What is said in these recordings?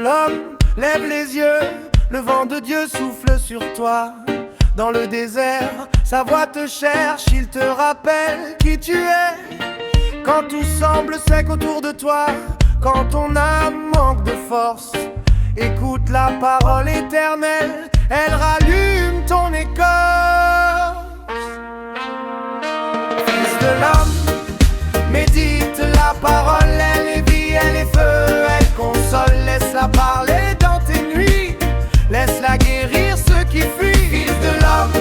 l'homme, lève les yeux, le vent de Dieu souffle sur toi. Dans le désert, sa voix te cherche, il te rappelle qui tu es. Quand tout semble sec autour de toi, quand ton âme manque de force, écoute la parole éternelle, elle rallume ton écorce. Fils de l'homme, médite la parole, elle est vie, elle est feu, elle console. Laisse-la parler dans tes nuits, laisse-la guérir ceux qui fuient. Fils de l'homme,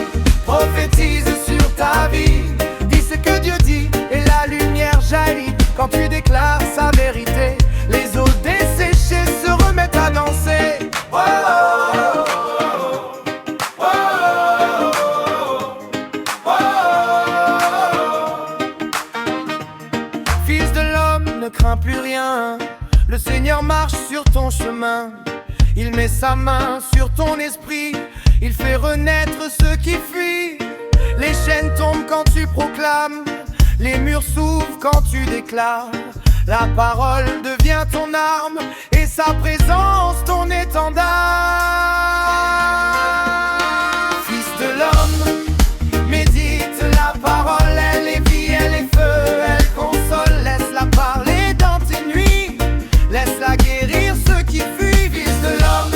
prophétise sur ta vie, dis ce que Dieu dit et la lumière jaillit. Quand tu déclares sa vérité, les eaux desséchées se remettent à danser. Oh, oh, oh, oh, oh. Fils de l'homme, ne crains plus rien, le Seigneur marche sur ton chemin. Il met sa main sur ton esprit, il fait renaître ceux qui fuient. Les chaînes tombent quand tu proclames, les murs s'ouvrent quand tu déclares. La parole devient ton arme et sa présence ton étendard. Fils de l'homme, médite la parole, elle est vie, elle est feu, elle console. Laisse-la parler dans tes nuits, laisse-la guérir ceux qui fuient. Fils de l'homme,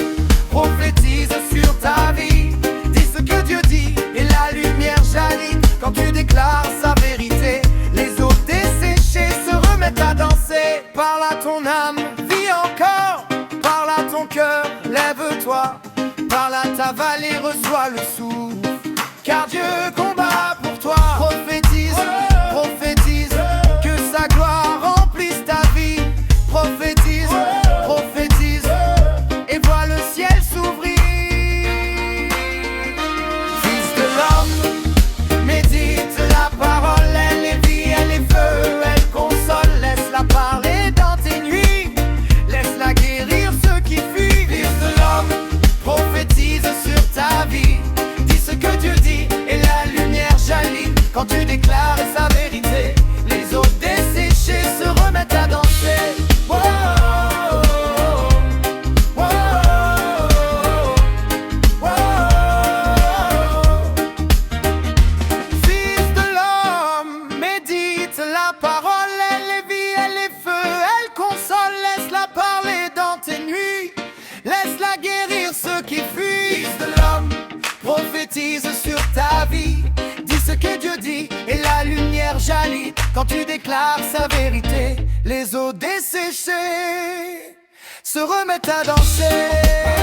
prophétise sur ta vie, dis ce que Dieu dit et la lumière jaillit. Quand tu déclares sa vérité, les eaux desséchées se remettent à danser. Parle à ton âme, vis encore, parle à ton cœur, lève-toi. Parle à ta vallée, reçois le souffle, car Dieu combat pour toi. Prophétise, prophétise, que sa gloire remplisse ta vie. Prophétise, prophétise, et vois le ciel s'ouvrir. Fils de l'homme, médite la parole, elle est vie, elle est feu, elle console. Laisse-la parler dans tes nuits, laisse-la guérir ceux qui fuient. Fils de l'homme, prophétise sur ta vie, dis ce que Dieu dit et la lumière jaillit. Quand tu déclares sa vérité, les eaux desséchées se remettent à danser. Oh, oh, oh, oh, oh. Fils de l'homme, médite la parole, elle est vie, elle est feu, elle console. Laisse-la parler dans tes nuits, laisse-la guérir ceux qui fuient. Fils de l'homme, prophétise sur ta vie, dis ce que Dieu dit et la lumière jaillit. Quand tu déclares sa vérité, les eaux desséchées se remettent à danser.